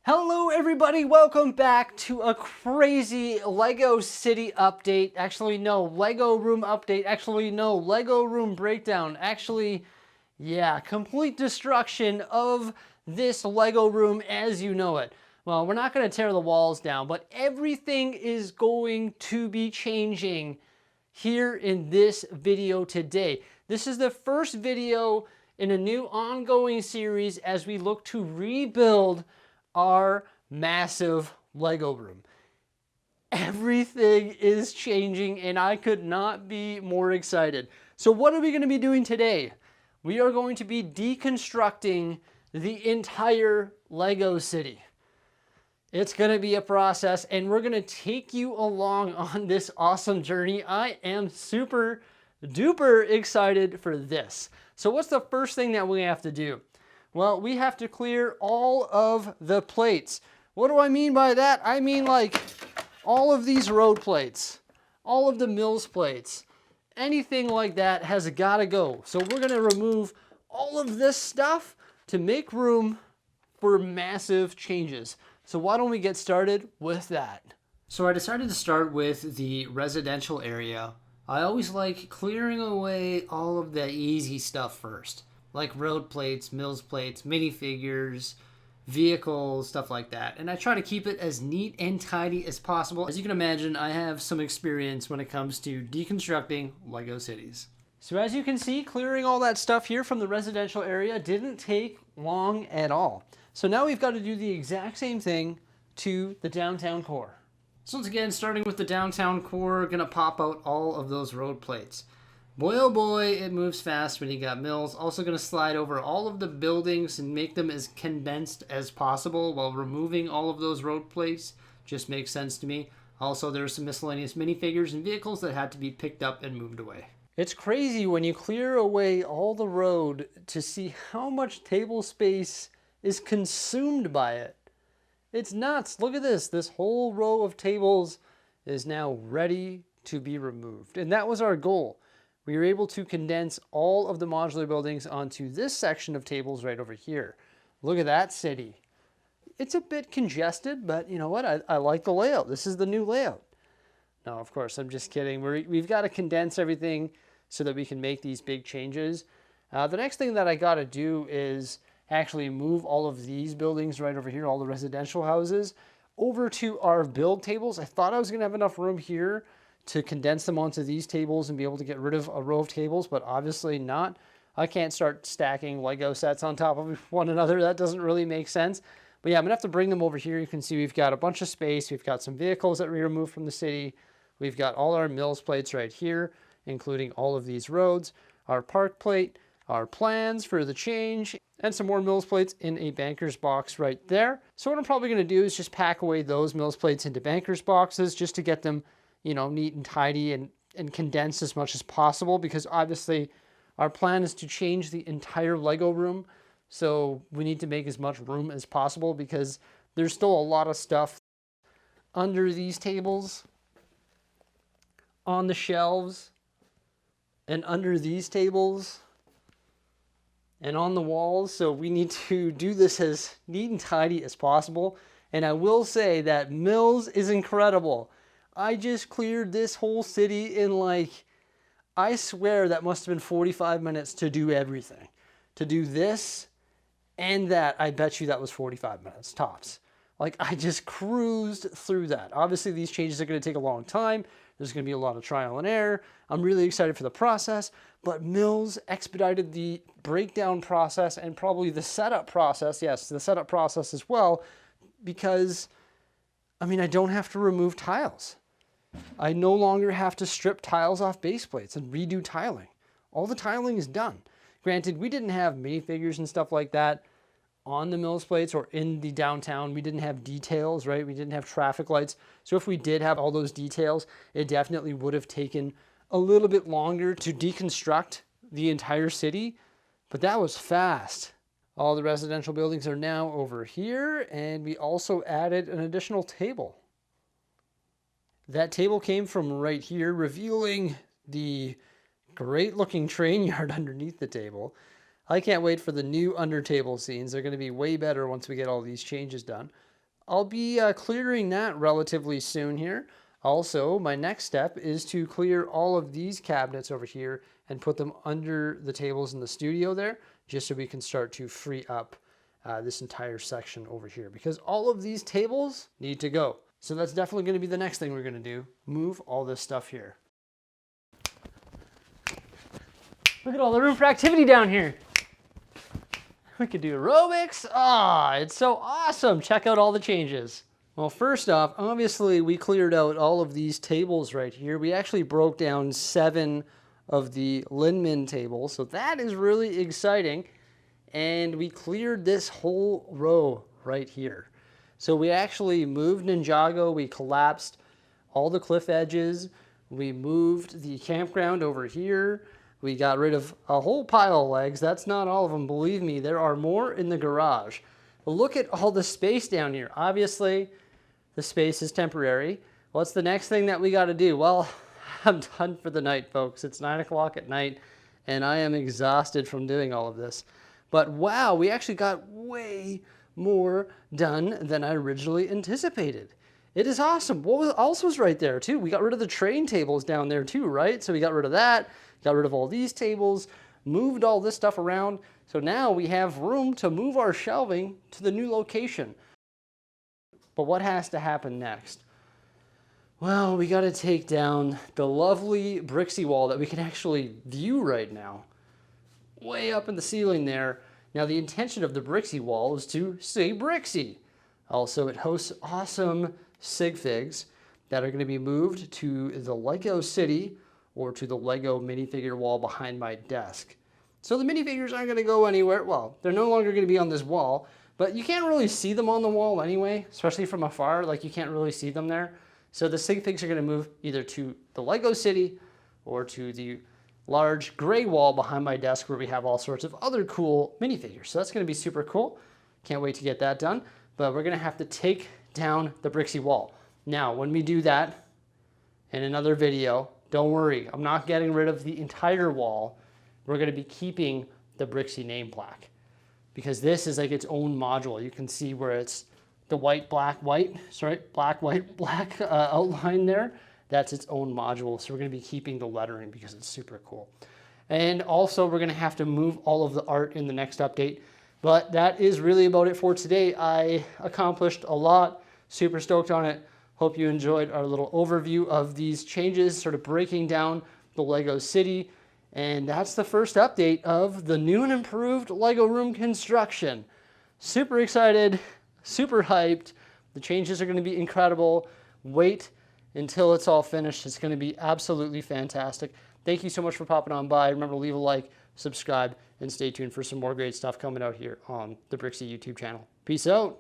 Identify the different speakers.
Speaker 1: Hello everybody, welcome back to a crazy Lego City update. Actually, no, Lego room update. Actually, no, Lego room breakdown. Actually, yeah, complete destruction of this Lego room as you know it. Well, we're not going to tear the walls down, but everything is going to be changing here in this video today. This is the first video in a new ongoing series as we look to rebuild our massive Lego room. Everything is changing and I could not be more excited. So what are we going to be doing today? We are going to be deconstructing the entire Lego city. It's going to be a process and we're going to take you along on this awesome journey. I am super duper excited for this. So what's the first thing that we have to do? Well, we have to clear all of the plates. What do I mean by that? I mean like all of these road plates, all of the mills plates, anything like that has got to go. So we're going to remove all of this stuff to make room for massive changes. So why don't we get started with that? So I decided to start with the residential area. I always like clearing away all of the easy stuff first, like road plates, mills plates, minifigures, vehicles, stuff like that. And I try to keep it as neat and tidy as possible. As you can imagine, I have some experience when it comes to deconstructing Lego cities. So as you can see, clearing all that stuff here from the residential area didn't take long at all. So now we've got to do the exact same thing to the downtown core. So once again, starting with the downtown core, gonna pop out all of those road plates. Boy oh boy, it moves fast when you got mills. Also gonna slide over all of the buildings and make them as condensed as possible while removing all of those road plates. Just makes sense to me. Also, there's some miscellaneous minifigures and vehicles that had to be picked up and moved away. It's crazy when you clear away all the road to see how much table space is consumed by it. It's nuts. Look at this. This whole row of tables is now ready to be removed. And that was our goal. We were able to condense all of the modular buildings onto this section of tables right over here. Look at that city. It's a bit congested, but you know what? I like the layout. This is the new layout. No, of course, I'm just kidding. We've got to condense everything so that we can make these big changes. The next thing that I got to do is actually move all of these buildings right over here, all the residential houses, over to our build tables. I thought I was going to have enough room here to condense them onto these tables and be able to get rid of a row of tables, but obviously not. I can't start stacking Lego sets on top of one another. That doesn't really make sense. But yeah, I'm going to have to bring them over here. You can see we've got a bunch of space. We've got some vehicles that we removed from the city. We've got all our mills plates right here, including all of these roads, our park plate, our plans for the change, and some more mills plates in a banker's box right there. So what I'm probably going to do is just pack away those mills plates into banker's boxes just to get them, you know, neat and tidy and condensed as much as possible, because obviously our plan is to change the entire Lego room. So we need to make as much room as possible because there's still a lot of stuff under these tables, on the shelves, and under these tables, and on the walls. So we need to do this as neat and tidy as possible. And I will say that Mills is incredible. I just cleared this whole city in like, I swear that must have been 45 minutes to do everything. To do this and that, I bet you that was 45 minutes tops. Like I just cruised through that. Obviously these changes are going to take a long time. There's going to be a lot of trial and error. I'm really excited for the process, but Mills expedited the breakdown process and probably the setup process. Yes, the setup process as well, because I mean, I don't have to remove tiles. I no longer have to strip tiles off base plates and redo tiling. All the tiling is done. Granted, we didn't have minifigures and stuff like that on the mills plates or in the downtown. We didn't have details, right? We didn't have traffic lights. So if we did have all those details, it definitely would have taken a little bit longer to deconstruct the entire city, but that was fast. All the residential buildings are now over here, and we also added an additional table. That table came from right here, revealing the great looking train yard underneath the table. I can't wait for the new under table scenes. They're going to be way better once we get all these changes done. I'll be clearing that relatively soon here. Also, my next step is to clear all of these cabinets over here and put them under the tables in the studio there, just so we can start to free up this entire section over here, because all of these tables need to go. So that's definitely going to be the next thing we're going to do, move all this stuff here. Look at all the room for activity down here. We could do aerobics. Ah, it's so awesome. Check out all the changes. Well, first off, obviously we cleared out all of these tables right here. We actually broke down 7 of the Linman tables, so that is really exciting. And we cleared this whole row right here. So we actually moved Ninjago, we collapsed all the cliff edges, we moved the campground over here, we got rid of a whole pile of legs. That's not all of them, believe me, there are more in the garage. But look at all the space down here. Obviously, the space is temporary. What's the next thing that we got to do? Well, I'm done for the night, folks. It's 9 o'clock at night, and I am exhausted from doing all of this. But wow, we actually got way more done than I originally anticipated. It is awesome. What else was right there too? We got rid of the train tables down there too, right? So we got rid of that, got rid of all these tables, moved all this stuff around. So now we have room to move our shelving to the new location. But what has to happen next? Well, we got to take down the lovely Bricksie wall that we can actually view right now. Way up in the ceiling there. Now the intention of the Bricksie wall is to say Bricksie. Also, it hosts awesome sig figs that are going to be moved to the Lego City or to the Lego minifigure wall behind my desk. So the minifigures aren't going to go anywhere. Well, they're no longer going to be on this wall, but you can't really see them on the wall anyway, especially from afar. Like, you can't really see them there. So the sig figs are going to move either to the Lego City or to the large gray wall behind my desk where we have all sorts of other cool minifigures. So that's going to be super cool. Can't wait to get that done. But we're going to have to take down the Bricksie wall. Now, when we do that in another video, don't worry, I'm not getting rid of the entire wall. We're going to be keeping the Bricksie name plaque, because this is like its own module. You can see where it's the white, black, white, sorry, black, white, black outline there. That's its own module. So we're going to be keeping the lettering because it's super cool. And also we're going to have to move all of the art in the next update. But that is really about it for today. I accomplished a lot. Super stoked on it. Hope you enjoyed our little overview of these changes, sort of breaking down the Lego City. And that's the first update of the new and improved Lego room construction. Super excited, super hyped. The changes are going to be incredible. Wait until it's all finished. It's going to be absolutely fantastic. Thank you so much for popping on by. Remember to leave a like, subscribe, and stay tuned for some more great stuff coming out here on the Bricksie YouTube channel. Peace out.